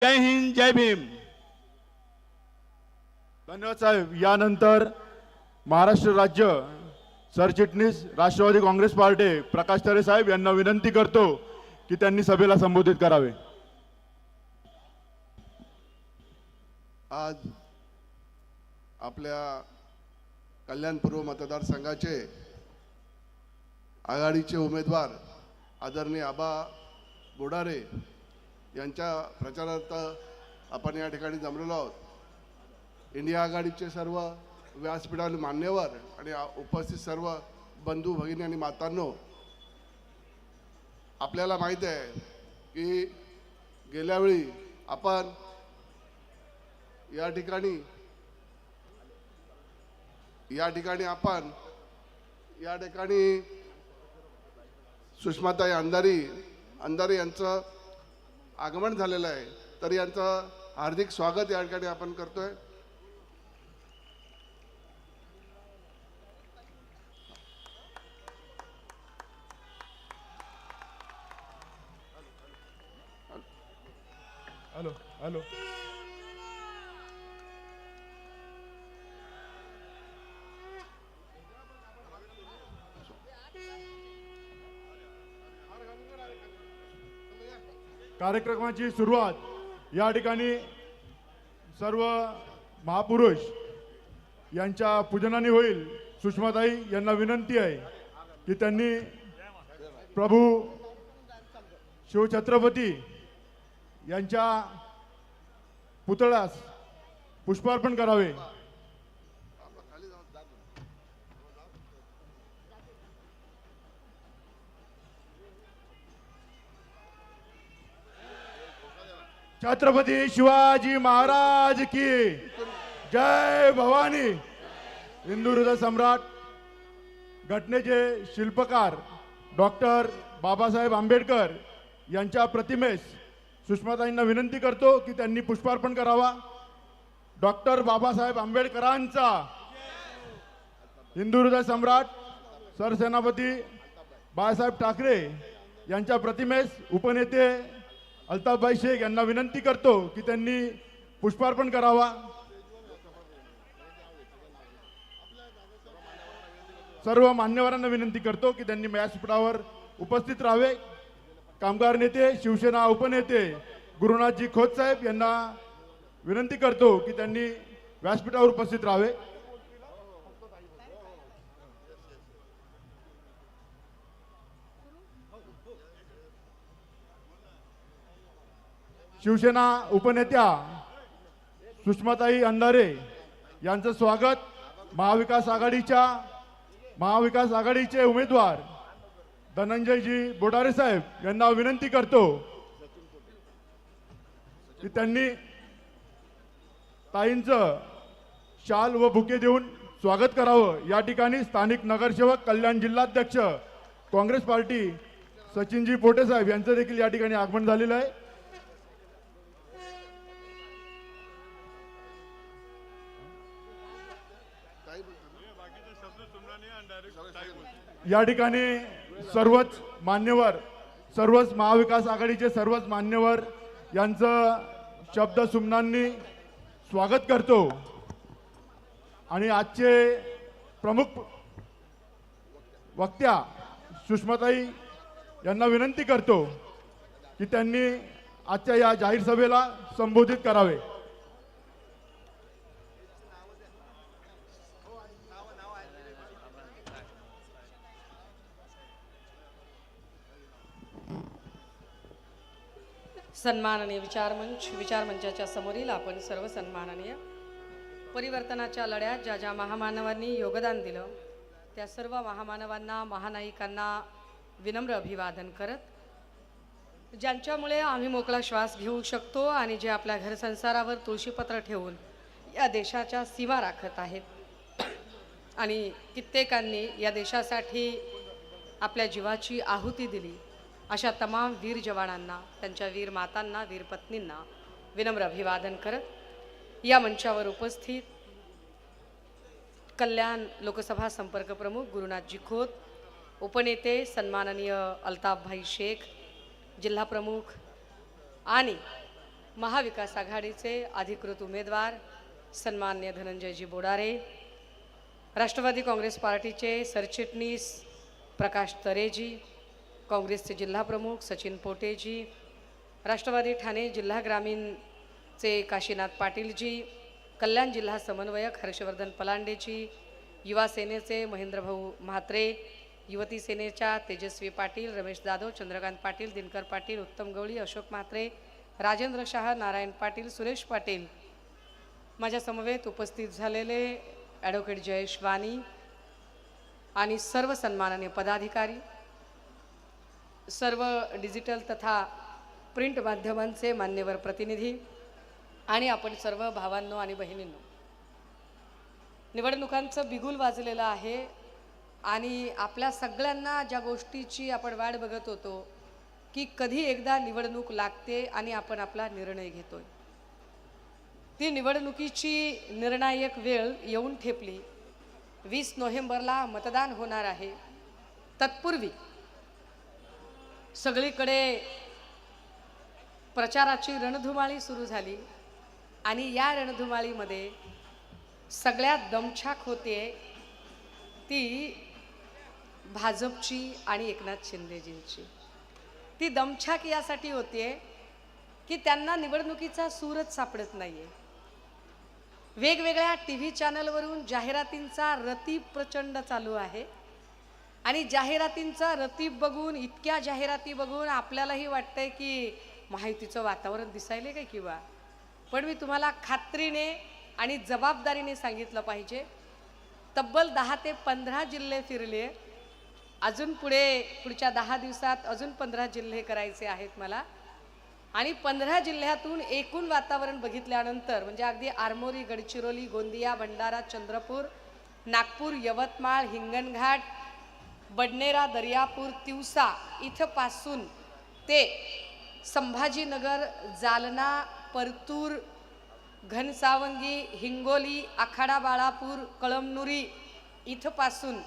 जय हिंद जय भीम. धन्यवाद साहेब. यानंतर महाराष्ट्र राज्य सरचिटणीस राष्ट्रवादी काँग्रेस पार्टी प्रकाश तरे साहेब यांना विनंती करतो की त्यांनी सभेला संबोधित करावे. आज आपल्या कल्याण पूर्व मतदारसंघाचे आघाडीचे उमेदवार आदरणीय आबा बोडारे यांच्या प्रचारार्थ आपण या ठिकाणी जमलेलो आहोत. इंडिया आघाडीचे सर्व व्यासपीठावरील मान्यवर आणि उपस्थित सर्व बंधू भगिनी आणि मातांनो, आपल्याला माहीत आहे की गेल्या वेळी आपण या ठिकाणी सुषमाताई अंधारी यांचं आगमन झालेलं आहे. तर यांचं हार्दिक स्वागत या ठिकाणी आपण करतोय. Hello hello. कार्यक्रमाची सुरुवात या ठिकाणी सर्व महापुरुष यांच्या पूजनाने होईल. सुषमाताई यांना विनंती आहे की त्यांनी प्रभू शिवछत्रपती यांच्या पुतळ्यास पुष्पार्पण करावे. छत्रपती शिवाजी महाराज की जय. भवानी. हिंदू हृदय सम्राट घटनेचे शिल्पकार डॉक्टर बाबासाहेब आंबेडकर यांच्या प्रतिमेस सुषमाताईंना विनंती करतो की त्यांनी पुष्पार्पण करावा. डॉक्टर बाबासाहेब आंबेडकरांचा, हिंदू हृदय सम्राट सरसेनापती बाळासाहेब ठाकरे यांच्या प्रतिमेस उपनेते अल्ताफभाई शेख यांना विनंती करतो की त्यांनी पुष्पार्पण करावा. सर्व मान्यवरांना विनंती करतो की त्यांनी व्यासपीठावर उपस्थित राहावे. कामगार नेते शिवसेना उपनेते गुरुनाथजी खोत साहेब यांना विनंती करतो की त्यांनी व्यासपीठावर उपस्थित राहावे. शिवसेना उपनेत्या सुषमाताई अंधारे यांचं स्वागत महाविकास आघाडीचे उमेदवार धनंजयजी बोडारे साहेब यांना विनंती करतो की त्यांनी ताईंचं शाल व बुके देऊन स्वागत करावं. या ठिकाणी स्थानिक नगरसेवक कल्याण जिल्हाध्यक्ष काँग्रेस पार्टी सचिनजी पोटे साहेब यांचं देखील या ठिकाणी आगमन झालेलं आहे. या ठिकाणी सर्वच महाविकास आघाडीचे सर्वच मान्यवर यांचं शब्द सुमनांनी स्वागत करतो. आणि आजचे प्रमुख वक्त्या सुषमाताई यांना विनंती करतो की त्यांनी आजच्या या जाहीर सभेला संबोधित करावे. सन्माननीय विचारमंचाच्या समोरील आपण सर्व सन्माननीय परिवर्तनाच्या लढ्यात ज्या ज्या महामानवांनी योगदान दिलं त्या सर्व महामानवांना, महानायिकांना विनम्र अभिवादन करत, ज्यांच्यामुळे आम्ही मोकळा श्वास घेऊ शकतो आणि जे आपल्या घरसंसारावर तुळशीपत्र ठेवून या देशाच्या सीमा राखत आहेत आणि कित्येकांनी या देशासाठी आपल्या जीवाची आहुती दिली, अशा तमाम वीर जवानांना, त्यांच्या वीर मातांना, वीर पत्नींना विनम्र अभिवादन करत या मंचावर उपस्थित कल्याण लोकसभा संपर्क प्रमुख गुरुनाथजी खोत, उपनेते सन्माननीय अल्ताफभाई शेख, जिल्हा प्रमुख आणि महाविकास आघाडीचे अधिकृत उमेदवार सन्मान्य धनंजयजी बोडारे, राष्ट्रवादी काँग्रेस पार्टीचे सरचिटणीस प्रकाश तरेजी, काँग्रेसचे जिल्हाप्रमुख सचिन पोटेजी, राष्ट्रवादी ठाणे जिल्हा ग्रामीणचे काशीनाथ पाटीलजी, कल्याण जिल्हा समन्वयक हर्षवर्धन पलांडेजी, युवा सेनेचे महेंद्रभाऊ म्हात्रे, युवती सेनेच्या तेजस्वी पाटील, रमेश जाधव, चंद्रकांत पाटील, दिनकर पाटील, उत्तम गवळी, अशोक म्हात्रे, राजेंद्र शाह, नारायण पाटील, सुरेश पाटील, माझ्या समवेत उपस्थित झालेले ॲडव्होकेट जयेश वाणी आणि सर्व सन्माननीय पदाधिकारी, सर्व डिजिटल तथा प्रिंट माध्यमांचे मान्यवर प्रतिनिधी आणि आपण सर्व भावांनो आणि बहिणींनो, निवडणुकांचं बिगुल वाजलेलं आहे आणि आपल्या सगळ्यांना ज्या गोष्टीची आपण वाट बघत होतो की कधी एकदा निवडणूक लागते आणि आपण आपला निर्णय घेतोय, ती निवडणुकीची निर्णायक वेळ येऊन ठेपली. 20 नोव्हेंबरला मतदान होणार आहे. तत्पूर्वी सगळीकडे प्रचाराची रणधुमाळी सुरू झाली आणि या रणधुमाळीमध्ये सगळ्यात दमछाक होते ती भाजपची आणि एकनाथ शिंदेजींची. ती दमछाक यासाठी होते की त्यांना निवडणुकीचा सूरच सापडत नाहीये. वेगवेगळ्या TV चॅनलवरून जाहिरातींचा रतीब प्रचंड चालू आहे आणि जाहिरातींचा रतीब बघून, इतक्या जाहिराती बघून आपल्यालाही वाटतंय की माहितीचं वातावरण दिसायले काय किंवा. पण मी तुम्हाला खात्रीने आणि जबाबदारीने सांगितलं पाहिजे, तब्बल 10 ते 15 जिल्हे फिरले. अजून पुढच्या 10 दिवसात अजून 15 जिल्हे करायचे आहेत मला आणि 15 जिल्ह्यातून एकूण वातावरण बघितल्यानंतर म्हणजे अगदी आरमोरी, गडचिरोली, गोंदिया, भंडारा, चंद्रपूर, नागपूर, यवतमाळ, हिंगणघाट, बडनेरा, दर्यापूर, तिवसा इथपासून ते संभाजीनगर, जालना, परतूर, घनसावंगी, हिंगोली, आखाडा बाळापूर, कळमनुरी इथपासून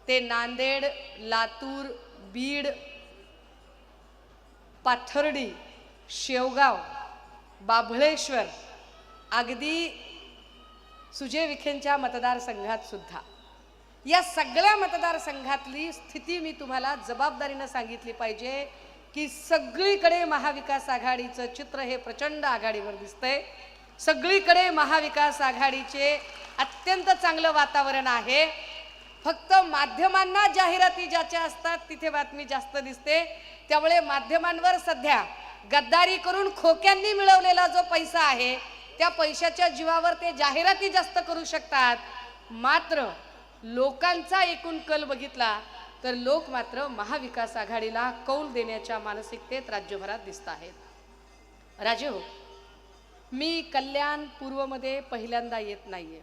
ते नांदेड, लातूर, बीड, पाथर्डी, शेवगाव, बाभळेश्वर, अगदी सुजय विखेंच्या मतदारसंघात सुद्धा, या सगळ्या मतदारसंघातली स्थिती मी तुम्हाला जबाबदारीने सांगितली पाहिजे की सगळीकडे महाविकास आघाडीचं चित्र हे प्रचंड आघाडीवर दिसतंय. सगळीकडे महाविकास आघाडीचे अत्यंत चांगलं वातावरण आहे. फक्त माध्यमांना जाहिराती ज्याच्या असतात तिथे बातमी जास्त दिसते. त्यामुळे माध्यमांवर सध्या गद्दारी करून खोक्यांनी मिळवलेला जो पैसा आहे त्या पैशाच्या जीवावर ते जाहिराती जास्त करू शकतात. मात्र लोकांचा एकूण कल बघितला तर लोक मात्र महाविकास आघाडीला कौल देण्याच्या मानसिकतेत राज्यभरात दिसत आहेत. राजे हो, मी कल्याण पूर्वमध्ये पहिल्यांदा येत नाहीये.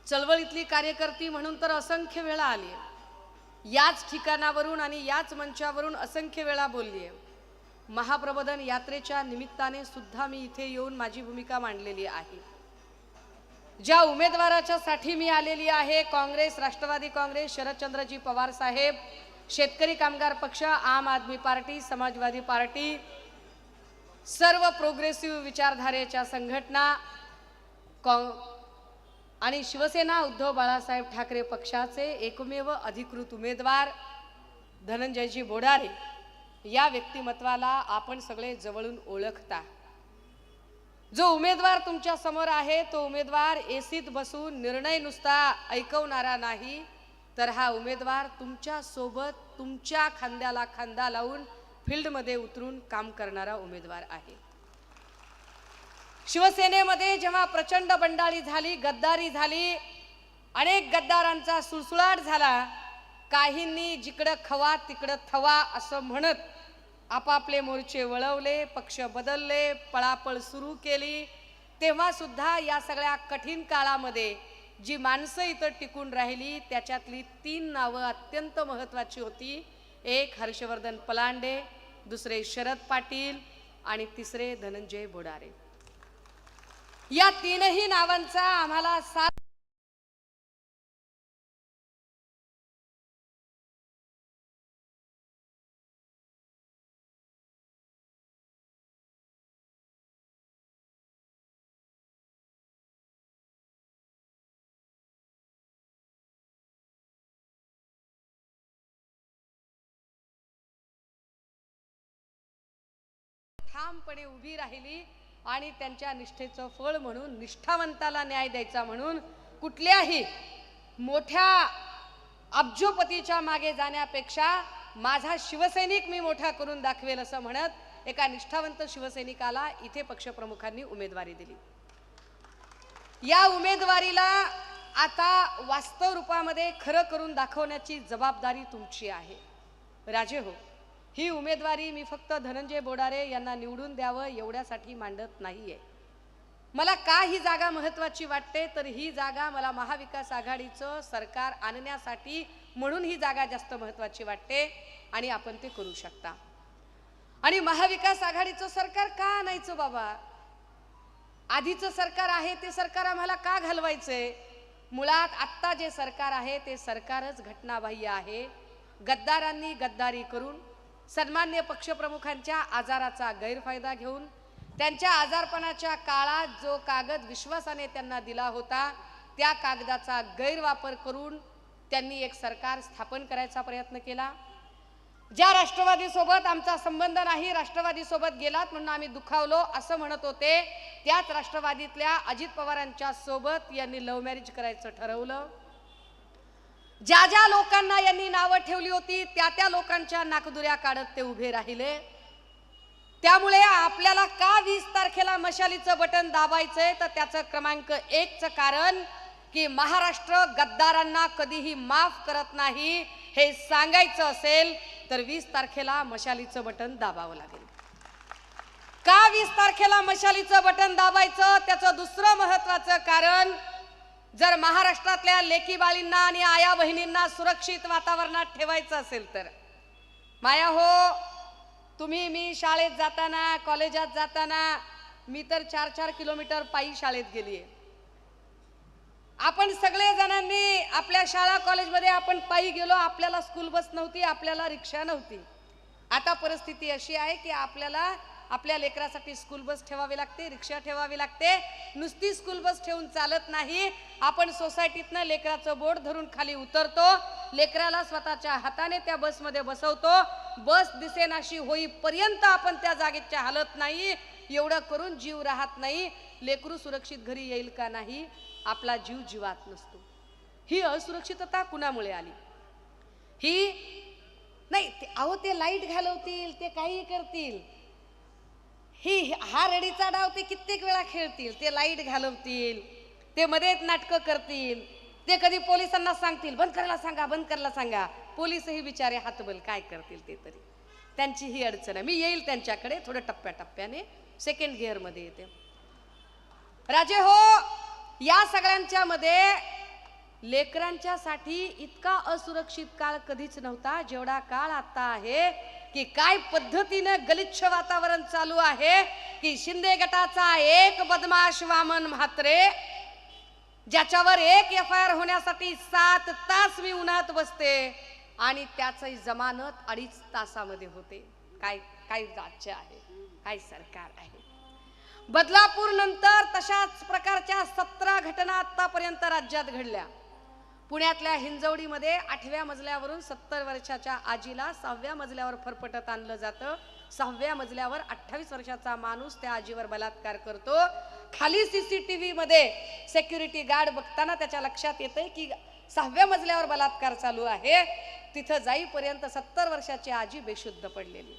चळवळीतली कार्यकर्ती म्हणून तर असंख्य वेळा आली आहे, याच ठिकाणावरून आणि याच मंचावरून असंख्य वेळा बोलली आहे. महाप्रबोधन यात्रेच्या निमित्ताने सुद्धा मी इथे येऊन माझी भूमिका मांडलेली आहे. ज्या उमेदवाराच्या साठी मी आलेली आहे, काँग्रेस, राष्ट्रवादी काँग्रेस, शरदचंद्रजी पवार साहेब, शेतकरी कामगार पक्ष, आम आदमी पार्टी, समाजवादी पार्टी, सर्व प्रोग्रेसिव्ह विचारधारेच्या संघटना आणि शिवसेना उद्धव बाळासाहेब ठाकरे पक्षाचे एकमेव अधिकृत उमेदवार धनंजयजी बोडारे या व्यक्तिमत्वाला आपण सगळे जवळून ओळखता. जो उमेदवार तुमच्या समोर आहे तो उमेदवार एसीत बसून निर्णय नुसता ऐकवणारा नाही, तर हा उमेदवार तुमच्या सोबत तुमच्या खांद्याला खांदा लावून फील्डमध्ये उतरून काम करणारा उमेदवार आहे. शिवसेनेमध्ये जेव्हा प्रचंड बंडाळी झाली, गद्दारी झाली, अनेक गद्दारांचा सुळसुळाट झाला, काहींनी जिकडं खवा तिकडं थवा असं म्हणत आपापले मोर्चे वळवले, पक्ष बदलले, पळापळ सुरू केली, तेव्हा सुद्धा या सगळ्या कठीण काळामध्ये जी माणसं इथं टिकून राहिली त्याच्यातली 3 नावं अत्यंत महत्त्वाची होती. एक हर्षवर्धन पलांडे, दुसरे शरद पाटील आणि तिसरे धनंजय बोडारे. या 3ही नावांचा आम्हाला साथ ठामपणे उभी राहिली आणि त्यांच्या निष्ठेचं फळ म्हणून, निष्ठावंताला न्याय द्यायचा म्हणून कुठल्याही मोठ्या अब्जोपतीच्या मागे जाण्यापेक्षा माझा शिवसैनिक मी मोठा करून दाखवेल असं म्हणत एका निष्ठावंत शिवसैनिकाला इथे पक्षप्रमुखांनी उमेदवारी दिली. या उमेदवारीला आता वास्तव रूपामध्ये खरं करून दाखवण्याची जबाबदारी तुमची आहे. राजे हो, ही उमेदवारी मी फक्त धनंजय बोडारे यांना निवडून द्यावं एवढ्यासाठी मांडत नाहीये. मला का ही जागा महत्त्वाची वाटते तर ही जागा मला महाविकास आघाडीचं सरकार आणण्यासाठी म्हणून ही जागा जास्त महत्त्वाची वाटते आणि आपण ते करू शकता. आणि महाविकास आघाडीचं सरकार का आणायचं बाबा? आधीचं सरकार आहे ते सरकार आम्हाला का घालवायचंय? मुळात आत्ता जे सरकार आहे ते सरकारच घटनाबाह्य आहे. गद्दारांनी गद्दारी करून, सन्मान्य पक्षप्रमुखांच्या आजाराचा गैरफायदा घेऊन, त्यांच्या आजारपणाच्या काळात जो कागद विश्वासाने त्यांना दिला होता त्या कागदाचा गैरवापर करून त्यांनी एक सरकार स्थापन करायचा प्रयत्न केला. ज्या राष्ट्रवादी सोबत आमचा संबंध नाही, राष्ट्रवादी सोबत गेलात म्हणून आम्ही दुखावलो असं म्हणत होते, त्याच राष्ट्रवादीतल्या अजित पवारांच्या सोबत यांनी लव्ह मॅरेज करायचं ठरवलं. ज्या ज्या लोकांना यांनी नावं ठेवली होती त्या लोकांच्या नाकदुऱ्या काढत ते उभे राहिले. त्यामुळे आपल्याला का 20 तारखेला मशालीचं बटन दाबायचंय तर त्याचं क्रमांक 1चं कारण की महाराष्ट्र गद्दारांना कधीही माफ करत नाही हे सांगायचं असेल तर 20 तारखेला मशालीचं बटन दाबावं लागेल. का 20 तारखेला मशालीचं बटन दाबायचं त्याचं दुसरं महत्त्वाचं कारण, जर महाराष्ट्रातल्या लेकी बाळींना आणि आया बहिणींना सुरक्षित वातावरणात ठेवायचं असेल तर, माया हो, तुम्ही मी शाळेत जाताना, कॉलेजात जाताना, मी तर 4-4 किलोमीटर पायी शाळेत गेलीये. आपण सगळे जणांनी आपल्या शाळा कॉलेजमध्ये आपण पायी गेलो. आपल्याला स्कूल बस नव्हती, आपल्याला रिक्षा नव्हती. आता परिस्थिती अशी आहे की आपल्याला आपल्या लेकरासाठी स्कूल बस ठेवावी लागते, रिक्षा ठेवावी लागते. नुसती स्कूल बस ठेवून चालत नाही. आपण सोसायटीतनं लेकराचं बोट धरून खाली उतरतो, लेकराला स्वतःच्या हाताने त्या बसमध्ये बसवतो. बस दिसेनाशी होईपर्यंत आपण त्या जागेच्या हालत नाही. एवढं करून जीव राहत नाही. लेकरू सुरक्षित घरी येईल का नाही, आपला जीव जीवात नसतो. ही असुरक्षितता कुणामुळे आली? ही नाही, अहो ते लाईट घालवतील, ते काही करतील, हा रडीचा डाव ते कित्येक वेळा खेळतील. ते लाईट घालवतील, ते मध्येच नाटकं करतील, ते कधी पोलिसांना सांगतील बंद करायला सांगा, बंद करायला सांगा. पोलिसही बिचारे हातबल काय करतील ते तरी. त्यांची ही अडचण आहे. मी येईल त्यांच्याकडे थोडं टप्प्याटप्प्याने, सेकंड गिअरमध्ये येते. राजे हो, या सगळ्यांच्या मध्ये लेकरांच्यासाठी इतका असुरक्षित काळ कधीच नव्हता जेवढा काळ आता आहे. की काय पद्धतीनं गलिच्छ वातावरण चालू आहे की शिंदे गटाचा एक बदमाश वामन म्हात्रे, ज्याच्यावर एक FIR होण्यासाठी 7 तास मी उन्हात बसते आणि त्याची जमानत 2.5 तासामध्ये होते. काय काय राज्य आहे, काय सरकार आहे. बदलापूर नंतर तशाच प्रकारच्या 17 घटना आतापर्यंत राज्यात घडल्या. पुण्यातल्या हिंजवडीमध्ये 8व्या मजल्यावरून 70 वर्षाच्या आजीला 6व्या मजल्यावर फरफटत आणलं जातं. 6व्या मजल्यावर 28 वर्षाचा माणूस त्या आजीवर बलात्कार करतो. खाली CCTV मध्ये सिक्युरिटी गार्ड बघताना त्याच्या लक्षात येतंय की 6व्या मजल्यावर बलात्कार चालू आहे. तिथं जाईपर्यंत 70 वर्षाची आजी बेशुद्ध पडलेली.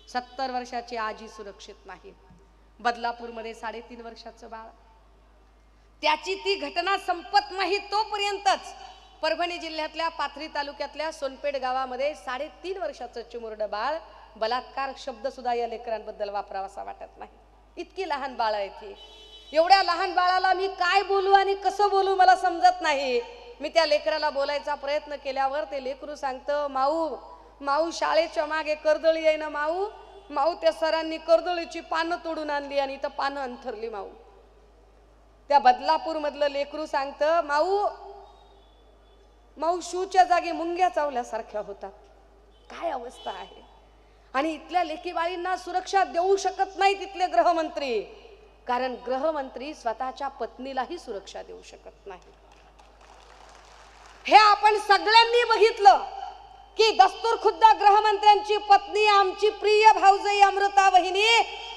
70 वर्षाची आजी सुरक्षित नाही. बदलापूरमध्ये 3.5 वर्षाचं बाळ, त्याची ती घटना संपत नाही तोपर्यंतच परभणी जिल्ह्यातल्या पाथरी तालुक्यातल्या सोनपेठ गावामध्ये 3.5 वर्षाचं चिमुरडं बाळ, बलात्कार शब्द सुद्धा या लेकरांबद्दल वापरावासा वाटत नाही. इतकी लहान बाळ आहे ती. एवढ्या लहान बाळाला मी काय बोलू आणि कसं बोलू मला समजत नाही. मी त्या लेकराला बोलायचा प्रयत्न केल्यावर ते लेकरू सांगतं, माऊ माऊ शाळेच्या मागे कर्दळी आहे ना माऊ, माऊ त्या सरांनी कर्दळीची पानं तोडून आणली आणि इथं पानं अंथरली माऊ. त्या बदलापूर मधलं लेकरू सांगतं, माऊ माऊ शूच्या जागी मुंग्या चावल्यासारख्या होतात. काय अवस्था आहे. आणि इथल्या लेकी बाळींना सुरक्षा देऊ शकत नाही तिथले गृहमंत्री, कारण गृहमंत्री स्वतःच्या पत्नीलाही सुरक्षा देऊ शकत नाही. हे आपण सगळ्यांनी बघितलं. की दस्तूरखुद्द गृहमंत्र्यांची पत्नी आमची प्रिय भाऊजाई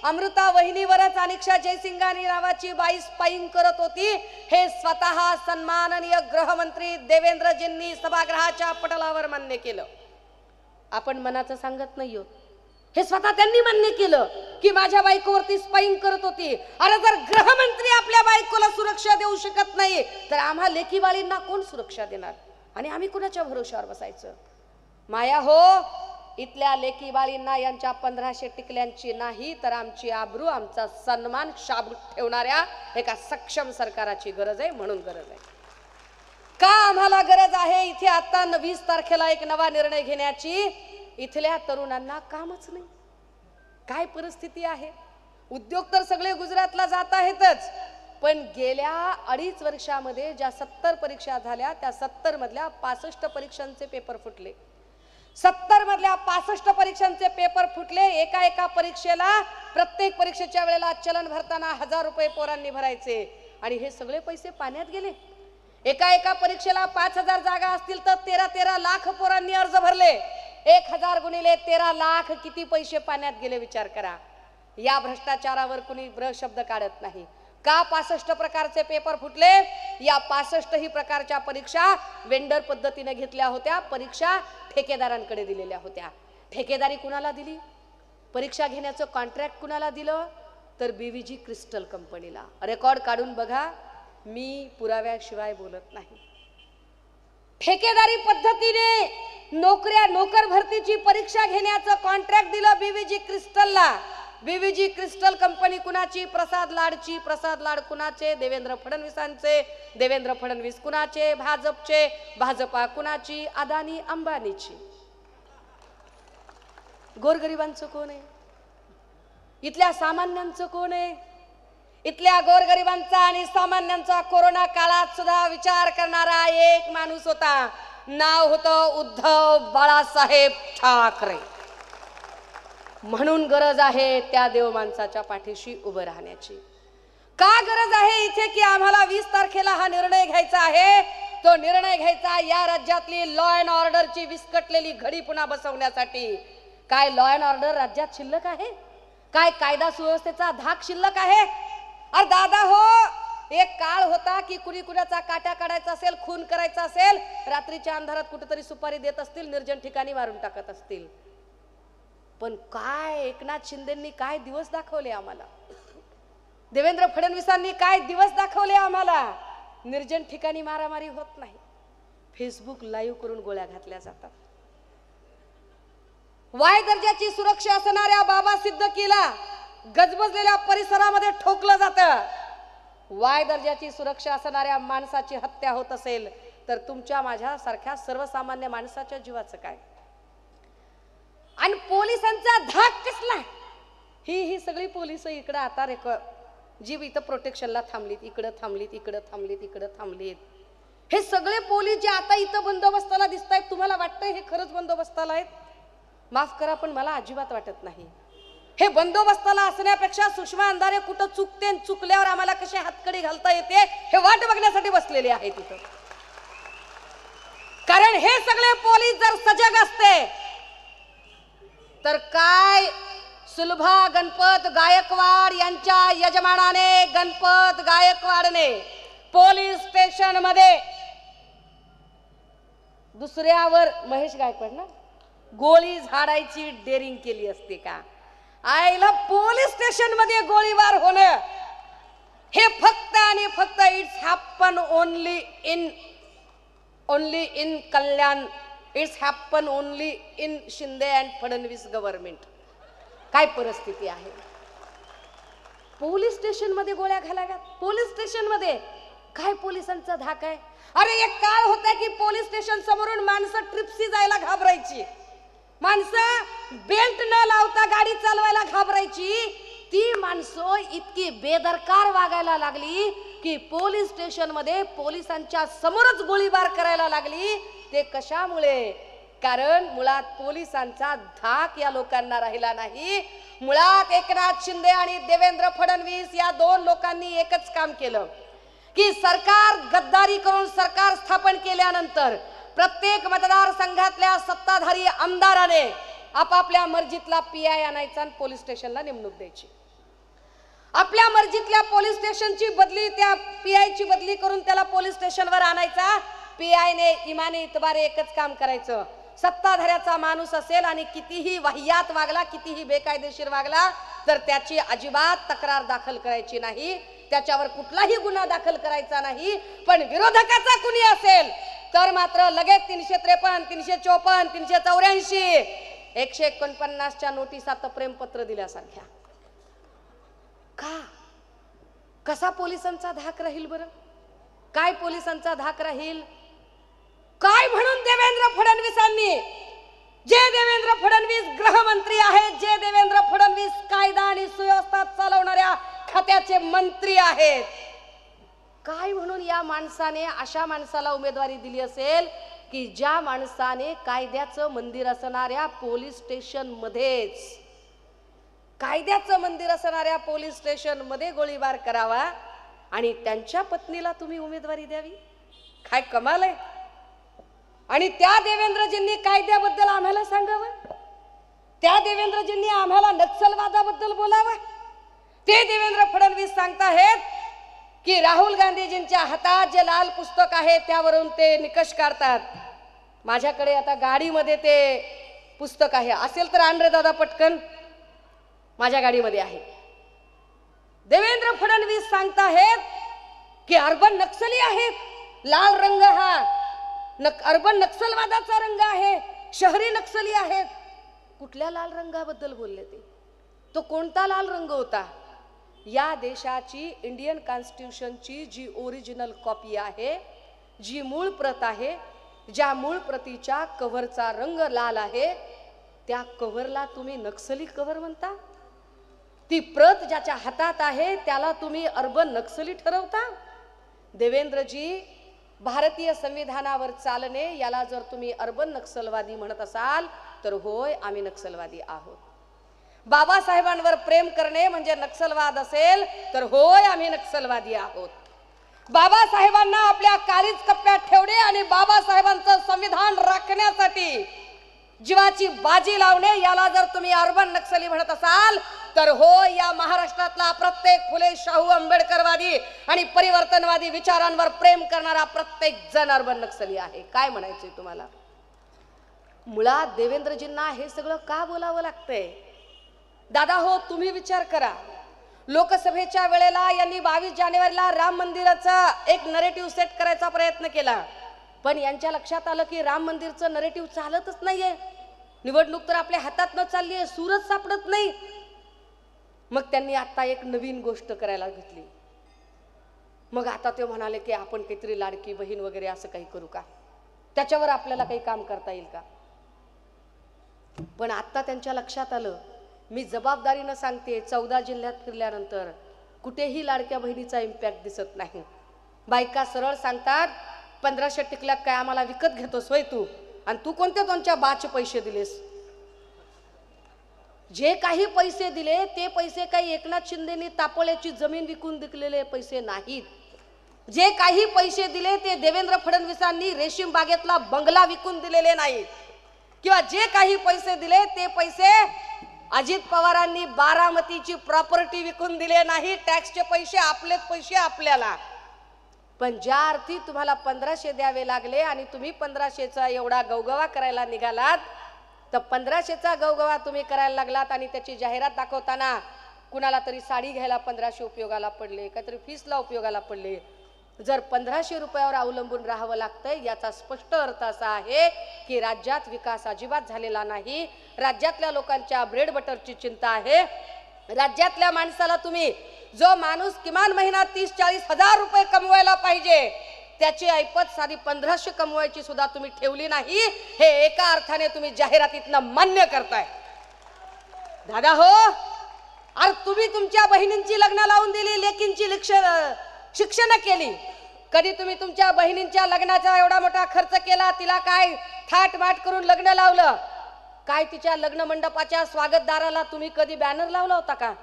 अमृता वहिनीवरच अनिक्षा जयसिंगानी नावाची बाई स्पाईंग करत होती हे स्वतः सन्माननीय गृहमंत्री देवेंद्रजींनी सभागृहाच्या पटलावर मान्य केलं. आपण मनाचं सांगत नाही आहोत, हे स्वतः त्यांनी मान्य केलं की माझ्या बायकोवरती स्पाईंग करत होती. अरे जर गृहमंत्री आपल्या बायकोला सुरक्षा देऊ शकत नाही तर आम्हा लेकी बाळींना कोण सुरक्षा देणार आणि आम्ही कुणाच्या भरोशावर बसायचं. माया हो, इथल्या लेकी बाळींना यांच्या 1500 टिकल्यांची नाही तर आमची आबरू आमचा सन्मान शाबूत ठेवणाऱ्या एका सक्षम सरकाराची गरज आहे. म्हणून गरज आहे का आम्हाला गरज आहे इथे आता 20 तारखेला एक नवा निर्णय घेण्याची. इथल्या तरुणांना कामच नाही. काय परिस्थिती आहे. उद्योग तर सगळे गुजरातला जात आहेतच, पण गेल्या 2.5 वर्षामध्ये ज्या 70 परीक्षा झाल्या त्या 70 मधल्या 65 परीक्षांचे पेपर फुटले. 70 मधल्या 65 परीक्षांचे पेपर फुटले. एका परीक्षेला प्रत्येक परीक्षेच्या वेळेला चलन भरताना 1000 रुपये पोरांनी भरायचे आणि हे सगळे पैसे पाण्यात गेले. एका परीक्षेला 5000 जागा असतील तर 13 लाख पोरांनी अर्ज भरले. 1000 गुणिले 13 लाख किती पैसे पाण्यात गेले विचार करा. या भ्रष्टाचारावर कुणी ब्र शब्द काढत नाही का. 65 प्रकारचे पेपर फुटले. या 65 प्रकारच्या परीक्षा वेंडर पद्धतीने घेतल्या होत्या. परीक्षा ठेकेदारांकडे दिलेल्या होत्या. ठेकेदारी कुणाला दिली, परीक्षा घेण्याचं कॉन्ट्रॅक्ट कुणाला दिलं तर BVG क्रिस्टल कंपनीला. रेकॉर्ड काढून बघा, मी पुराव्याशिवाय बोलत नाही. ठेकेदारी पद्धतीने नोकर भरतीची परीक्षा घेण्याचं कॉन्ट्रॅक्ट दिलं BVG क्रिस्टलला. BVG क्रिस्टल कंपनी कुणाची, प्रसाद लाडची. प्रसाद लाड कुणाचे, देवेंद्र फडणवीसांचे. देवेंद्र फडणवीस कुणाचे, भाजपचे. भाजपा कुणाची, अदानी अंबानीची. गोरगरिबांचं कोण आहे, इथल्या सामान्यांचं कोण आहे. इथल्या गोरगरिबांचा आणि सामान्यांचा कोरोना काळात सुद्धा विचार करणारा एक माणूस होता. नाव होतं उद्धव बाळासाहेब ठाकरे. म्हणून गरज आहे त्या देव माणसाच्या पाठीशी उभं राहण्याची. का गरज आहे इथे की आम्हाला 20 तारखेला हा निर्णय घ्यायचा आहे. तो निर्णय घ्यायचा या राज्यातली लॉ अँड ऑर्डरची विस्कटलेली घडी पुन्हा बसवण्यासाठी. काय लॉ अँड ऑर्डर राज्यात शिल्लक आहे, काय कायदा सुव्यवस्थेचा धाक शिल्लक आहे. अरे दादा हो, एक काळ होता की कुणी कुणाचा काट्या काढायचा असेल, खून करायचा असेल, रात्रीच्या अंधारात कुठेतरी सुपारी देत असतील, निर्जन ठिकाणी मारून टाकत असतील. पण काय एकनाथ शिंदेंनी काय दिवस दाखवले आम्हाला, देवेंद्र फडणवीसांनी काय दिवस दाखवले आम्हाला. निर्जन ठिकाणी मारामारी होत नाही, फेसबुक लाईव्ह करून गोळ्या घातल्या जातात. वाय दर्जाची सुरक्षा असणाऱ्या बाबा सिद्दकीला गजबजलेल्या परिसरामध्ये ठोकलं जातं. वाय दर्जाची सुरक्षा असणाऱ्या माणसाची हत्या होत असेल तर तुमच्या माझ्या सारख्या सर्वसामान्य माणसाच्या जीवाचं काय. आणि पोलिसांचा धाक कसला. ही सगळी पोलिस इकडं आता जी इथं प्रोटेक्शनला थांबलीत, इकडं थांबलीत. हे सगळे पोलीस जे आता इथं बंदोबस्ताला दिसत आहेत, तुम्हाला वाटतंय हे खरंच बंदोबस्ताला आहेत. माफ करा पण मला अजिबात वाटत नाही. हे बंदोबस्ताला असण्यापेक्षा सुषमा अंधारे कुठं चुकते, चुकल्यावर आम्हाला कशी हातकडी घालता येते हे वाट बघण्यासाठी बसलेले आहेत तिथं. कारण हे सगळे पोलीस जर सजग असते तर काय सुलभा गणपत गायकवाड यांच्या यजमानाने गणपत गायकवाडने पोलीस स्टेशन मध्ये दुसऱ्यावर महेश गायकवाड ना गोळी झाडायची डेअरिंग केली असते का. आईला पोलीस स्टेशन मध्ये गोळीबार होणं हे फक्त आणि फक्त it's happen only in Kalyan. It's happen only in Shinde and Fadnavis government. काय परिस्थिती आहे. पोलीस स्टेशन मध्ये गोळ्या घालाव्यात, पोलीस स्टेशन मध्ये काय पोलिसांचा धाक आहे. अरे एक काळ होता की पोलीस स्टेशन समोरून माणसं ट्रिप्सी जायला घाबरायची, माणसं बेल्ट न लावता गाडी चालवायला घाबरायची. ती माणसं इतकी बेदरकार वागायला लागली की पोलीस स्टेशन मध्ये पोलिसांच्या समोरच गोळीबार करायला लागली. ते कशामुळे, कारण मुळात पोलिसांचा धाक या लोकांना राहिला नाही. मुळात एकनाथ शिंदे आणि देवेंद्र फडणवीस या 2 लोकांनी एकच काम केलं की सरकार गद्दारी करून सरकार स्थापन केल्यानंतर प्रत्येक मतदारसंघातल्या सत्ताधारी आमदाराने आपापल्या मर्जीतला पीआय आणायचा आणि पोलीस स्टेशनला नेमणूक द्यायची. आपल्या मर्जीतल्या पोलीस स्टेशनची बदली, त्या पीआयची बदली करून त्याला पोलीस स्टेशनवर आणायचा. पीआयने इमाने इतबारे एकच काम करायचं, सत्ताधाऱ्याचा माणूस असेल आणि कितीही वाह्यात वागला, कितीही बेकायदेशीर वागला तर त्याची अजिबात तक्रार दाखल करायची नाही, त्याच्यावर कुठलाही गुन्हा दाखल करायचा नाही. पण विरोधकाचा कुणी असेल तर मात्र लगेच 353, 354, 384, 149च्या नोटीस आता प्रेमपत्र दिल्यासारख्या. का? कसा पोलिसांचा धाक राहील बरं? काय पोलिसांचा धाक राहील? काय म्हणून देवेंद्र फडणवीसांनी, जे देवेंद्र फडणवीस गृहमंत्री आहेत, जे देवेंद्र फडणवीस कायदा आणि सुव्यवस्था चालवणाऱ्या खात्याचे मंत्री आहेत, काय म्हणून या माणसाने अशा माणसाला उमेदवारी दिली असेल की ज्या माणसाने कायद्याचं मंदिर असणाऱ्या पोलीस स्टेशन मध्येच, कायद्याचं मंदिर असणाऱ्या पोलीस स्टेशन मध्ये गोळीबार करावा आणि त्यांच्या पत्नीला तुम्ही उमेदवारी द्यावी? काय कमाल आहे. आणि त्या देवेंद्रजींनी कायद्याबद्दल आम्हाला सांगावं, त्या देवेंद्रजींनी आम्हाला नक्षलवादाबद्दल बोलावं. ते देवेंद्र फडणवीस सांगताहेत की राहुल गांधीजींच्या हातात जे लाल पुस्तक आहे त्यावरून ते निकष काढतात. माझ्याकडे आता गाडीमध्ये ते पुस्तक आहे, असेल तर आण रे दादा पटकन, माझ्या गाडीमध्ये आहे. देवेंद्र फडणवीस सांगताहेत की अर्बन नक्सली आहेत, लाल रंग हा अर्बन नक्षलवादाचा रंग आहे, शहरी नक्सली आहेत. कुठल्या लाल रंगाबद्दल बोलले ते? तो कोणता लाल रंग होता? या देशाची इंडियन कॉन्स्टिट्यूशनची जी ओरिजिनल कॉपी आहे, जी मूळ प्रत आहे, ज्या मूळ प्रतीच्या कव्हरचा रंग लाल आहे, त्या कव्हरला तुम्ही नक्सली कव्हर म्हणता? ती प्रत ज्याच्या हातात आहे त्याला तुम्ही अर्बन नक्सली ठरवता? देवेंद्रजी, भारतीय संविधानावर चालणे याला जर तुम्ही अर्बन नक्सलवादी म्हणत असाल तर होय, आम्ही नक्सलवादी आहोत. बाबासाहेबांवर प्रेम करणे म्हणजे नक्सलवाद असेल तर होय, आम्ही नक्सलवादी आहोत. बाबासाहेबांना आपल्या काळीज कप्प्यात ठेवणे आणि बाबासाहेबांचं संविधान राखण्यासाठी जीवाची बाजी लावणे याला जर तुम्ही अर्बन नक्सली म्हणत असाल तर होय, या महाराष्ट्रातला प्रत्येक फुले शाहू आंबेडकरवादी आणि परिवर्तनवादी विचारांवर प्रेम करणारा प्रत्येक जण अर्बन नक्सली आहे. काय म्हणायचंय तुम्हाला? मुळात देवेंद्रजींना हे सगळं का बोलावं लागतंय? दादा हो, तुम्ही विचार करा. लोकसभेच्या वेळेला यांनी 22 जानेवारीला राम मंदिराचा एक नरेटिव्ह सेट करायचा प्रयत्न केला, पण यांच्या लक्षात आलं की राम मंदिरचं नरेटिव्ह चालतच नाहीये. निवडणूक तर आपल्या हातात न चालली आहे, सूरच सापडत नाही. मग त्यांनी आता एक नवीन गोष्ट करायला घेतली. मग आता ते म्हणाले की आपण काहीतरी लाडकी बहीण वगैरे असं काही करू का, त्याच्यावर आपल्याला काही काम करता येईल का. पण आता त्यांच्या लक्षात आलं, मी जबाबदारीनं सांगते, 14 जिल्ह्यात फिरल्यानंतर कुठेही लाडक्या बहिणीचा इम्पॅक्ट दिसत नाही. बायका सरळ सांगतात, 1500 टिकल्यात काय आम्हाला विकत घेतोस होय तू, आणि तू कोणत्या दोनच्या बाचे पैसे दिलेस? जे काही पैसे दिले ते पैसे काही एकनाथ शिंदेनी तापोळ्याची जमीन विकून दिलेले पैसे नाहीत. जे काही पैसे दिले ते देवेंद्र फडणवीसांनी रेशीम बागेतला बंगला विकून दिलेले नाहीत, किंवा जे काही पैसे दिले ते पैसे अजित पवारांनी बारामतीची प्रॉपर्टी विकून दिले नाही. टॅक्सचे पैसे आपलेच पैसे आपल्याला. पण ज्या अर्थी तुम्हाला 1500 द्यावे लागले आणि तुम्ही 1500चा एवढा गवगवा करायला निघालात, तर 1500चा गवगवा तुम्ही करायला लागलात आणि त्याची जाहिरात दाखवताना कुणाला तरी साडी घ्यायला 1500 उपयोगाला पडले, काहीतरी फीसला उपयोगाला पडले. जर 1500 रुपयावर अवलंबून राहावं लागतंय याचा स्पष्ट अर्थ असा आहे की राज्यात विकास अजिबात झालेला नाही. राज्यातल्या लोकांच्या ब्रेड बटरची चिंता आहे. राज्यातल्या माणसाला तुम्ही, जो माणूस किमान महिना 30-40 हजार रुपये कमवायला पाहिजे, त्याची ऐपत साधी 1500 कमवायची सुद्धा तुम्ही ठेवली नाही. हे एका अर्थाने तुम्ही जाहिरातीतनं मान्य करताय. दादा हो, अरे तुम्ही तुमच्या बहिणींची लग्न लावून दिली, लेकींची शिक्षण केली. कधी तुम्ही तुमच्या बहिणींच्या लग्नाचा एवढा मोठा खर्च केला, तिला काय थाटमाट करून लग्न लावलं? काय तिच्या लग्न मंडपाच्या स्वागतदाराला तुम्ही कधी बॅनर लावला होता का?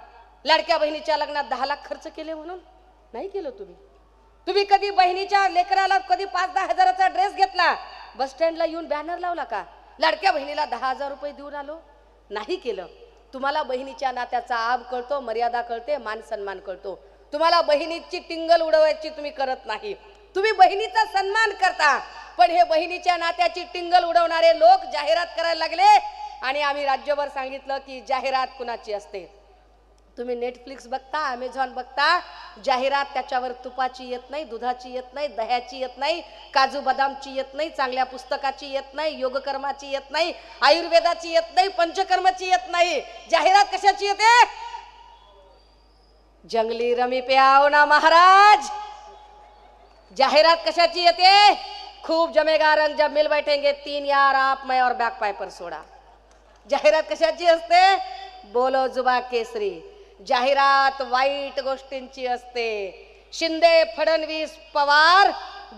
लाडक्या बहिणीच्या लग्नात 10 लाख खर्च केले म्हणून नाही केलं तुम्ही. तुम्ही कधी बहिणीच्या लेकराला कधी 5-10 हजाराचा ड्रेस घेतला? बस स्टँडला येऊन बॅनर लावला का? लाडक्या बहिणीला 10,000 रुपये देऊन आलो? नाही केलं. तुम्हाला बहिणीच्या नात्याचा आब कळतो, मर्यादा कळते, मान सन्मान कळतो. तुम्हाला बहिणीची टिंगल उडवायची तुम्ही करत नाही. तुम्ही बहिणीचा सन्मान करता. पण हे बहिणीच्या नात्याची टिंगल उडवणारे लोक जाहिरात करायला लागले आणि आम्ही राज्यभर सांगितलं की जाहिरात कुणाची असते. तुम्ही नेटफ्लिक्स बघता, अमेझॉन बघता, जाहिरात त्याच्यावर तुपाची येत नाही, दुधाची येत नाही, दह्याची येत नाही, काजू बदामची येत नाही, चांगल्या पुस्तकाची येत नाही, योगकर्माची येत नाही, आयुर्वेदाची येत नाही, पंचकर्माची येत नाही. जाहिरात कशाची येते? जंगली रमी पे आओ ना महाराज. जाहिरात कशाची येते? खूब जमेगा रंग जब मिल बैठेंगे 3 यार आप मैं और बैक पाइपर सोडा. जाहिरात कशाची असते? बोलो जुबा केसरी. जाहिरात वाईट गोष्टींची असते. शिंदे, फडणवीस, पवार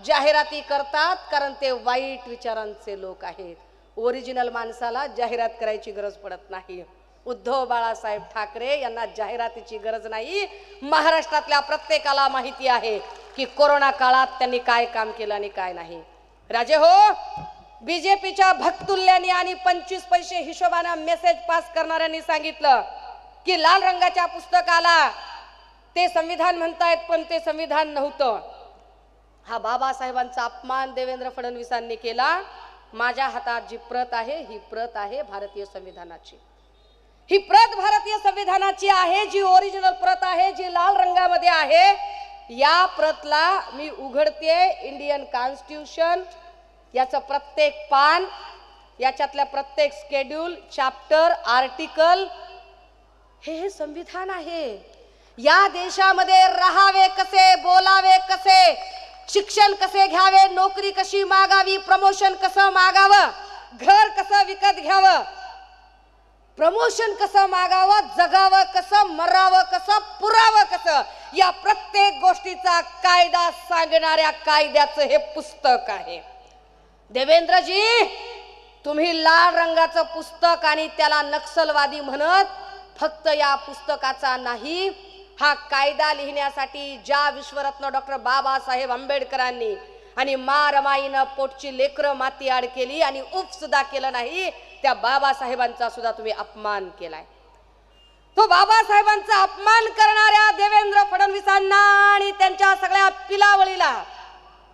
जाहिराती करतात कारण ते वाईट विचारांचे लोक आहेत. ओरिजिनल माणसाला जाहिरात करायची गरज पडत नाही. उद्धव बाळासाहेब ठाकरे यांना जाहिरातीची गरज नाही. महाराष्ट्रातल्या प्रत्येकाला माहिती आहे की कोरोना काळात त्यांनी काय काम केलं आणि काय नाही. राजे हो, बीजेपीच्या भक्तुल्यांनी आणि 25 पैसे हिशोबाने मेसेज पास करणाऱ्यांनी सांगितलं की लाल रंगाच्या पुस्तकाला ते संविधान म्हणतायत पण ते संविधान नव्हतं. हा बाबासाहेबांचा अपमान देवेंद्र फडणवीसांनी केला. माझ्या हातात जी प्रत आहे ही प्रत आहे भारतीय संविधानाची. ही प्रत भारतीय संविधानाची आहे, जी ओरिजिनल प्रत आहे, जी लाल रंगामध्ये आहे. या प्रतला मी उघडते. इंडियन कॉन्स्टिट्यूशन याचं प्रत्येक पान, याच्यातल्या प्रत्येक स्केड्यूल, चॅप्टर, आर्टिकल हे संविधान आहे. या देशामध्ये राहावे कसे, बोलावे कसे, शिक्षण कसे घ्यावे, नोकरी कशी मागावी, प्रमोशन कसं मागावं, घर कसं विकत घ्यावं, प्रमोशन कसं मागावं, जगावं कसं, मरावं कसं, पुरावं कसं, या प्रत्येक गोष्टीचा कायदा सांगणाऱ्या कायद्याचं हे पुस्तक आहे. देवेंद्रजी, तुम्ही लाल रंगाचं पुस्तक आणि त्याला नक्षलवादी म्हणत फक्त या पुस्तकाचा नाही, हा कायदा लिहिण्यासाठी ज्या विश्वरत्न डॉक्टर बाबासाहेब आंबेडकरांनी आणि रमाईनं पोटची लेकरं माती आड केली आणि उफ सुद्धा केलं नाही, त्या बाबासाहेबांचा सुद्धा तुम्ही अपमान केलाय. तो बाबासाहेबांचा अपमान करणाऱ्या देवेंद्र फडणवीसांना आणि त्यांच्या सगळ्या पिलावळीला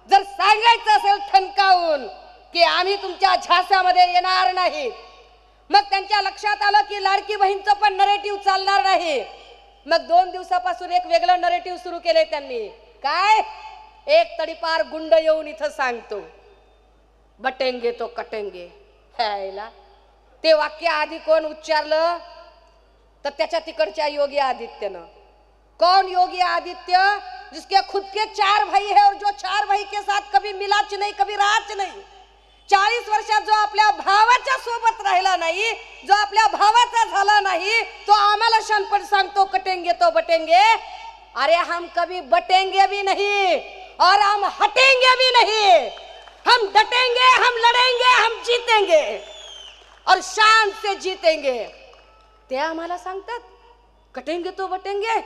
जर सांगायचं असेल ठणकावून की आम्ही तुमच्या झांस्यामध्ये येणार नाही, मग त्यांच्या लक्षात आलं की लाडकी बहीणचं पण नरेटिव्ह चालणार नाही. मग 2 दिवसापासून एक वेगळं नरेटिव्ह सुरू केले त्यांनी. काय? एक तडीपार गुंड येऊन इथं सांगतो बटेंगे तो कटेंगे. ह्याला ते वाक्य आधी कोण उच्चारलं? तर त्याच्या तिकडच्या योगी आदित्यनं. कौन योगी आदित्य? जिसके खुद के 4 भाई है और जो 4 भाई के साथ कभी मिलाच नहीं, कभी राच नहीं. 40 वर्षात जो आपल्या भावाच्या सोबत राहिला नाही, जो आपल्या भावाचा झाला नाही, तो आम्हाला शानपण सांगतो कटेंगे तो बटेंगे. अरे हम कभी बटेंगे भी नहीं और हम हटेंगे भी नहीं. हम डटेंगे, हम लड़ेंगे, हम जीतेंगे और शान से जीतेंगे. ते आम्हाला सांगतात कटेंगे तो बटेंगे.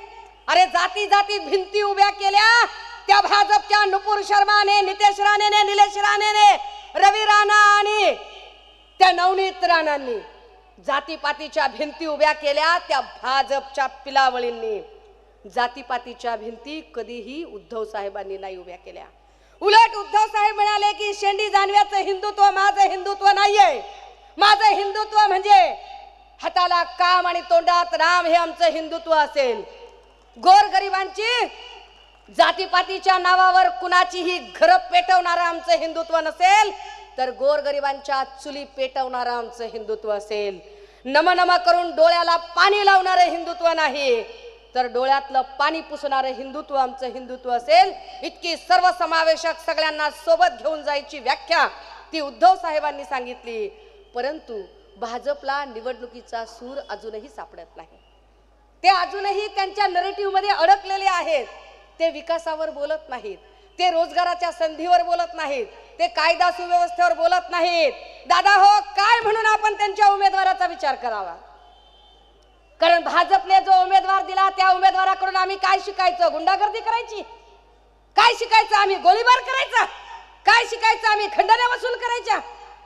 अरे जाती जाती भिंती उभ्या केल्या त्या भाजपच्या नुपूर शर्माने, नितेश राणेने, निलेश राणेने, रवी राणा आणि त्या नवनीत राणांनी जातीपातीच्या भिंती उभ्या केल्या. त्या भाजपच्या पिलावळींनी जातीपातीच्या भिंती कधीही उद्धव साहेबांनी नाही उभ्या केल्या. उलट उद्धव साहेब म्हणाले की शेंडी जानव्याचं हिंदुत्व माझं हिंदुत्व नाहीये. माझं हिंदुत्व म्हणजे हाताला काम आणि तोंडात राम हे आमचं हिंदुत्व असेल. गोरगरिबांची जातीपातीच्या नावावर कुणाचीही घर पेटवणारं आमचं हिंदुत्व नसेल, तर गोरगरिबांच्या चुली पेटवणारं आमचं हिंदुत्व असेल. नम करून डोळ्याला पाणी लावणारं हिंदुत्व नाही, तर डोळ्यातलं पाणी पुसणारं हिंदुत्व आमचं हिंदुत्व असेल. इतकी सर्वसमावेशक सगळ्यांना सोबत घेऊन जायची व्याख्या ती उद्धव साहेबांनी सांगितली. परंतु भाजपला निवडणुकीचा सूर अजूनही सापडत नाही. ते अजूनही त्यांच्या नरेटिव्ह मध्ये अडकलेले आहेत. ते विकासावर बोलत नाहीत, ते रोजगाराच्या संधीवर बोलत नाहीत, ते कायदा सुव्यवस्थेवर बोलत नाहीत. दादा हो, काय म्हणून आपण त्यांच्या उमेदवाराचा विचार करावा? कारण भाजपने जो उमेदवार दिला त्या उमेदवाराकडून आम्ही काय शिकायचं? गुंडागर्दी करायची? काय शिकायचं? आम्ही गोळीबार करायचा? काय शिकायचं आम्ही? खंडण्या वसूल करायच्या?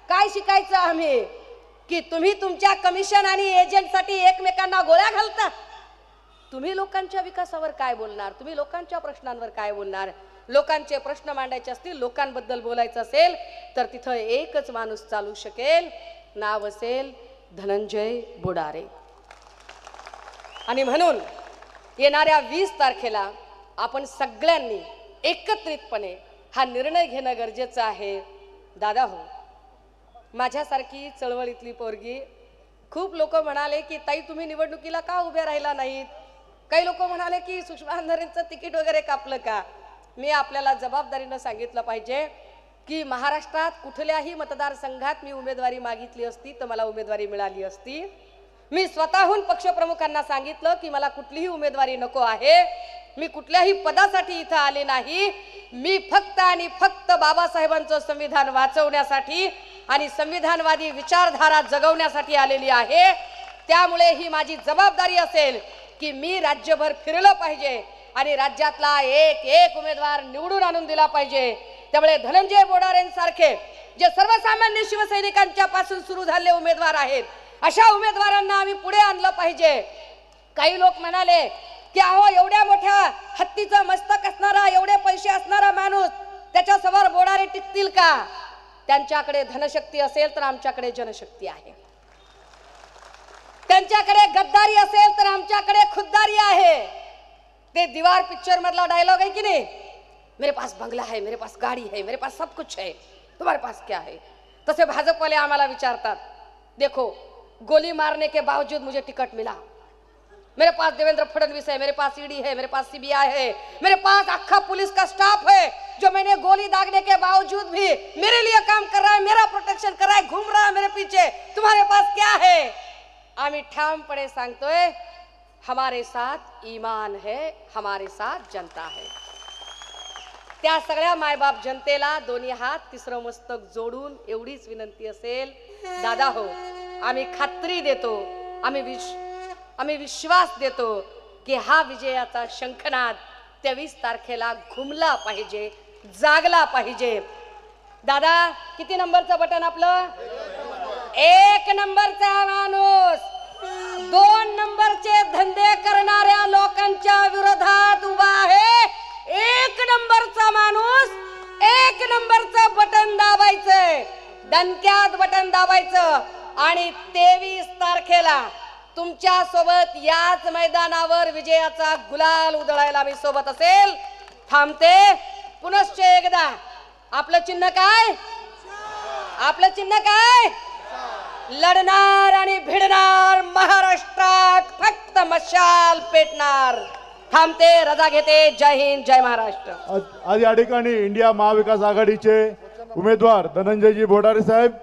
काय शिकायचं आम्ही? की तुम्ही तुमच्या कमिशन आणि एजंटसाठी एकमेकांना गोळ्या घालता? तुम्ही लोकांच्या विकासावर काय बोलणार? तुम्ही लोकांच्या प्रश्नांवर काय बोलणार? लोकांचे प्रश्न मांडायचे असतील, लोकांबद्दल बोलायचं असेल तर तिथं एकच माणूस चालू शकेल, नाव असेल धनंजय बोडारे. आणि म्हणून येणाऱ्या 20 तारखेला आपण सगळ्यांनी एकत्रितपणे हा निर्णय घेणं गरजेचं आहे. दादा हो, माझ्यासारखी चळवळीतली पोरगी, खूप लोक म्हणाले की ताई तुम्ही निवडणुकीला का उभे राहिला नाहीत? काही लोक म्हणाले की सुषमा अंधारेंचं तिकीट वगैरे कापलं का? मी आपल्याला जबाबदारीनं सांगितलं पाहिजे की महाराष्ट्रात कुठल्याही मतदारसंघात मी उमेदवारी मागितली असती तर मला उमेदवारी मिळाली असती. मी स्वतःहून पक्षप्रमुखांना सांगितलं की मला कुठलीही उमेदवारी नको आहे, मी कुठल्याही पदासाठी इथं आले नाही, मी फक्त आणि फक्त बाबासाहेबांचं संविधान वाचवण्यासाठी आणि संविधानवादी विचारधारा जगवण्यासाठी आलेली आहे. त्यामुळे ही माझी जबाबदारी असेल की मी राज्यभर फिरलं पाहिजे आणि राज्यातला एक एक उमेदवार निवडून आणून दिला पाहिजे. त्यामुळे धनंजय बोडारेंसारखे जे सर्वसामान्य शिवसैनिकांच्या पासून सुरू झालेले उमेदवार आहेत, अशा उमेदवारांना आम्ही पुढे आणलं पाहिजे. काही लोक म्हणाले की अहो एवढ्या मोठ्या हत्तीचं मस्तक असणारा, एवढे पैसे असणारा माणूस, त्याच्यासमोर बोडारे टिकतील का? त्यांच्याकडे धनशक्ती असेल तर आमच्याकडे जनशक्ती आहे. त्यांच्याकडे गद्दारी असेल तर आमच्याकडे खुद्दारी आहे. ते दीवार पिक्चर मधला डायलॉग आहे की नाही, मेरे पास बंगला है, मेरे पास गाड़ी है, मेरे पास सब कुछ है, तुम्हारे पास क्या है? तसे भाजप वाले आम्हाला विचारतात, देखो गोली मारने के बावजूद मुझे टिकट मिला, मेरे पास देवेंद्र फडणवीस है, मेरे पास ईडी है, मेरे पास सीबीआई है, मेरे पास अक्खा पुलिस का स्टाफ है जो मैंने गोली दागने के बावजूद भी मेरे लिए काम कर रहा है, मेरा प्रोटेक्शन कर रहा है, घूम रहा है मेरे पीछे, तुम्हारे पास क्या है? आम्ही ठामपणे सांगतोय, हमारे साथ ईमान है, हमारे साथ जनता है. त्या सगळ्या मायबाप जनतेला दोन्ही हात तिसरं मस्तक जोडून एवढीच विनंती असेल, दादा हो, आम्ही खात्री देतो, आम्ही विश्वास देतो की हा विजयाचा शंखनाद 23 तारखेला घुमला पाहिजे, जागला पाहिजे. दादा किती नंबरचं बटन आपलं? 1 नंबरचा माणूस 2 नंबरचे धंदे करणाऱ्या लोकांच्या विरोधात उभा आहे. 1 नंबरचा माणूस 1 नंबरचं बटन दाबायचंय, दणक्यात बटन दाबायचं आणि 23 तारखेला तुमच्या सोबत याच मैदानावर विजयाचा गुलाल उधळायला मी सोबत असेल. थांबते पुनश्च एकदा, आपलं चिन्ह काय? आपलं चिन्ह काय? लढणार आणि भिडणार, महाराष्ट्रात फक्त मशाल पेटणार. थांबते, रजा घेते. जय हिंद, जय महाराष्ट्र. आज या ठिकाणी इंडिया महाविकास आघाडीचे उमेदवार धनंजयजी बोडारे साहेब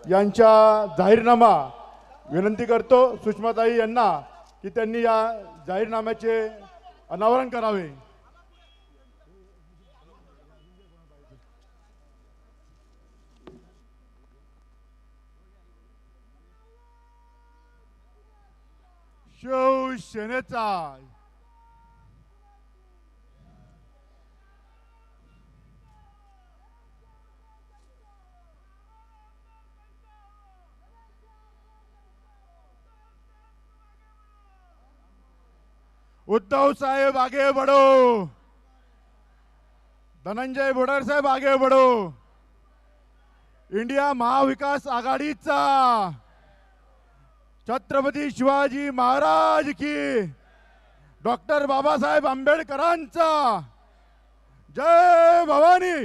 यांच्या जाहीरनामा विनंती करतो सुषमाताई यांना की त्यांनी या जाहीरनाम्याचे अनावरण करावे. शिवसेनेचा उद्धव साहेब आगे बढ़ो, धनंजय बोडारे साहेब आगे बढ़ो. इंडिया महाविकास आघाडीचा छत्रपती शिवाजी महाराज की, डॉक्टर बाबासाहेब आंबेडकरांचा जय भवानी.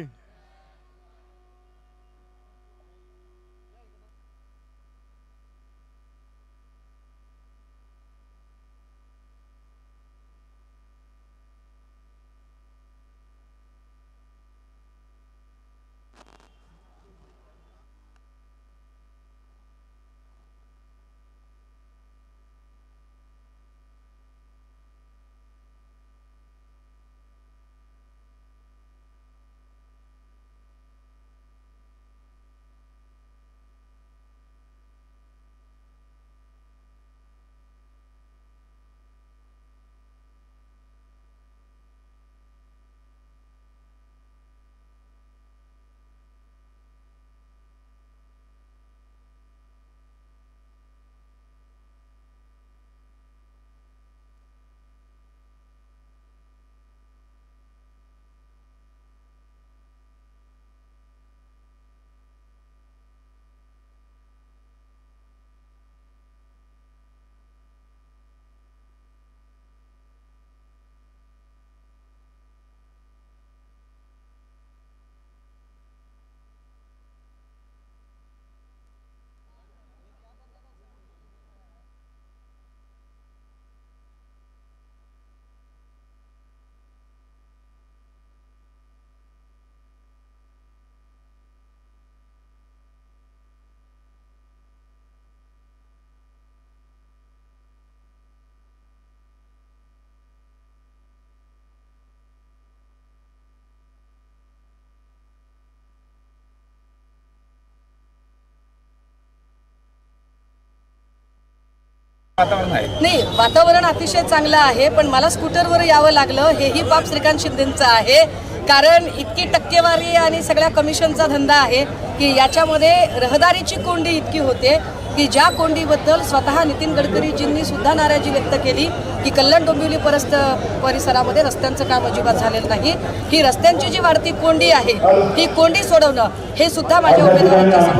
वातावरण आहे. नाही, वातावरण अतिशय चांगलं आहे, पण मला स्कूटरवर यावं लागलं हेही पाप श्रीकांत शिंदेंचं आहे. कारण इतकी टक्केवारी आणि सगळ्या कमिशनचा धंदा आहे की याच्यामध्ये रहदारीची कोंडी इतकी होते की ज्या कोंडीबद्दल स्वतः नितीन गडकरीजींनी सुद्धा नाराजी व्यक्त केली की कल्याण डोंबिवली परिसरामध्ये रस्त्यांचं काम अजिबात झालेलं नाही. ही रस्त्यांची जी वाढती कोंडी आहे ही कोंडी सोडवणं हे सुद्धा माझ्या उमेदवारांच्या